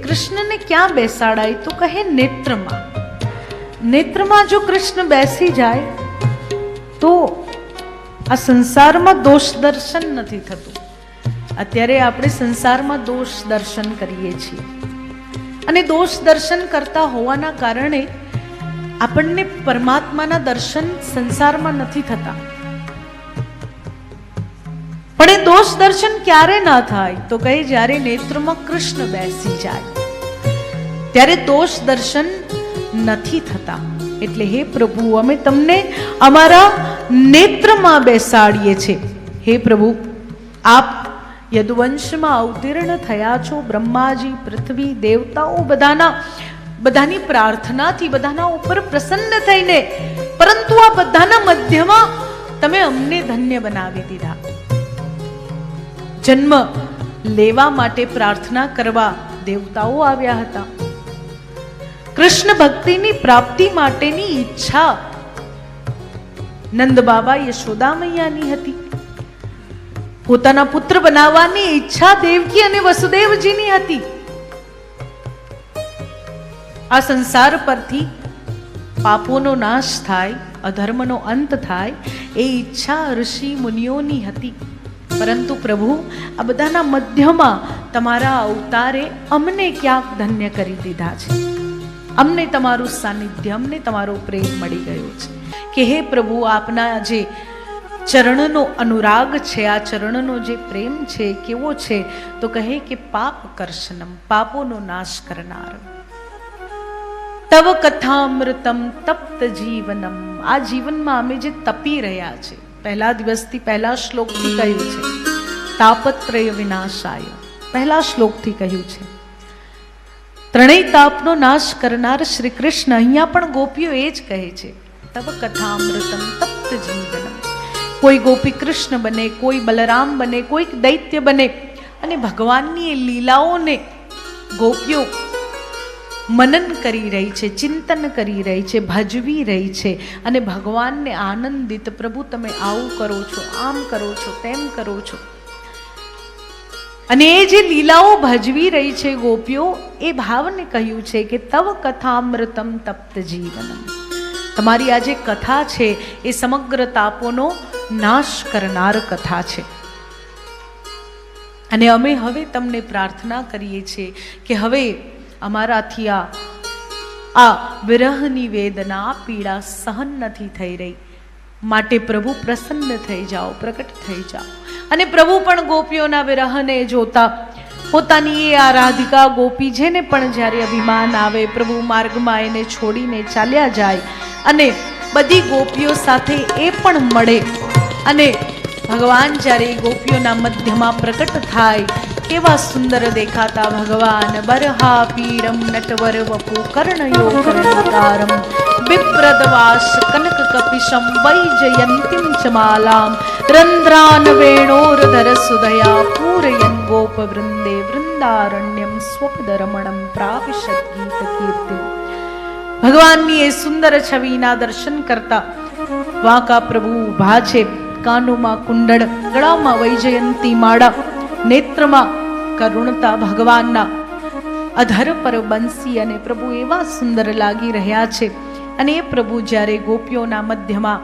કૃષ્ણને ક્યાં બેસાડાય? તો કહે નેત્રમાં. નેત્રમાં જો કૃષ્ણ બેસી જાય તો આ સંસારમાં દોષ દર્શન નથી થતું. અત્યારે આપણે સંસારમાં દોષ દર્શન કરીએ છીએ અને દોષ દર્શન કરતા હોવાના કારણે આપણને પરમાત્માના દર્શન સંસારમાં નથી થતા. પણ એ દોષ દર્શન ક્યારે ના થાય? તો કહે જ્યારે નેત્રમાં કૃષ્ણ બેસી જાય ત્યારે દોષ દર્શન નથી થતા. એટલે હે પ્રભુ, અમે તમને અમારા નેત્રમાં બેસાડીએ છીએ. હે પ્રભુ, આપ યદુવંશમાં અવતીર્ણ થયા છો. બ્રહ્માજી, પૃથ્વી, દેવતાઓ બધાની પ્રાર્થનાથી, બધાના ઉપર પ્રસન્ન થઈને, પરંતુ આ બધાના મધ્યમાં તમે અમને ધન્ય બનાવી દીધા. જન્મ લેવા માટે પ્રાર્થના કરવા દેવતાઓ આવ્યા હતા. કૃષ્ણ ભક્તિની પ્રાપ્તિ માટેની ઈચ્છા નંદ બાબા યશોદા મૈયાની હતી. પોતાના પુત્ર બનાવવાની ઈચ્છા દેવકી અને વસુદેવજીની હતી. આ સંસાર પરથી પાપોનો નાશ થાય, અધર્મનો અંત થાય, એ ઈચ્છા ઋષિ મુનિઓની હતી. પરંતુ પ્રભુ, આ બધાના મધ્યમાં તમારા અવતારે અમને ક્યાંક ધન્ય કરી દીધા છે. અમને તમારું સાનિધ્ય, અમને તમારો પ્રેમ મળી ગયો છે. કે હે પ્રભુ, આપના જે ચરણનો અનુરાગ છે, આ ચરણનો જે પ્રેમ છે, કેવો છે? તો કહે કે પાપ કર્ષણમ, પાપોનો નાશ કરનાર. તવ કથામૃતમ તપ્ત જીવનમ, આ જીવનમાં અમે જે તપી રહ્યા છે, પહેલા દિવસથી, પહેલા શ્લોકથી કહ્યું છે, તાપત્રય વિનાશાય, પહેલા શ્લોકથી કહ્યું છે. ત્રણેય તાપનો નાશ કરનાર શ્રી કૃષ્ણ. અહીંયા પણ ગોપીઓ એ જ કહે છે, તવ કથામૃતમ તપ્ત જીવનમ. કોઈ ગોપી કૃષ્ણ બને, કોઈ બલરામ બને, કોઈ દૈત્ય બને અને ભગવાનની એ લીલાઓને ગોપીઓ મનન કરી રહી છે, ચિંતન કરી રહી છે, ભજવી રહી છે અને ભગવાનને આનંદિત, પ્રભુ તમે આવું કરો છો, આમ કરો છો, તેમ કરો છો. અને એ જે લીલાઓ ભજવી રહી છે ગોપીઓ, એ ભાવને કહ્યું છે કે તવ કથામૃતમ તપ્ત જીવનમ. તમારી આ જે કથા છે એ સમગ્ર તાપોનો નાશ કરનાર કથા છે. અને અમે હવે તમને પ્રાર્થના કરીએ છીએ કે હવે અમારાથી આ વિરહની વેદના, પીડા સહન નથી થઈ રહી. માટે પ્રભુ પ્રસન્ન થઈ જાઓ, પ્રકટ થઈ જાઓ. અને પ્રભુ પણ ગોપીઓના વિરહને જોતા પોતાની એ આરાધિકા ગોપી, જેને પણ જ્યારે અભિમાન આવે, પ્રભુ માર્ગમાં એને છોડીને ચાલ્યા જાય અને બધી ગોપીઓ સાથે એ પણ મળે અને ભગવાન જ્યારે ગોપીઓના મધ્યમાં પ્રકટ થાય, કેવા સુંદર દેખાતા ભગવાન. બરહા પીડમ નટવર વપુ કર્ણયો કર્ણકારમ બિપ્રદવાસ કનક કપિશમ વૈજયંતીમ ચમાલામ રંધ્રાન વેણોરધર સુદયા પૂરયન ગોપ વૃંદે વૃંદારણ્યમ સ્વપદરમણમ પ્રાવિશદ ગીત કીર્તિ. ભગવાનની એ સુંદર છવિના દર્શન કરતા વાંકા પ્રભુ ઊભા છે. કાનોમાં કુંડળ, ગળામાં વૈજયંતી માળા, નેત્રમાં કરુણતા ભગવાનના, અધર પર બંસી અને પ્રભુ એવા સુંદર લાગી રહ્યા છે. અને એ પ્રભુ જ્યારે ગોપીઓના મધ્યમાં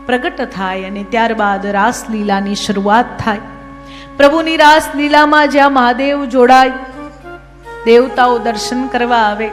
પ્રગટ થાય અને ત્યારબાદ રાસલીલાની શરૂઆત થાય. પ્રભુની રાસલીલામાં જ્યાં મહાદેવ જોડાય, દેવતાઓ દર્શન કરવા આવે,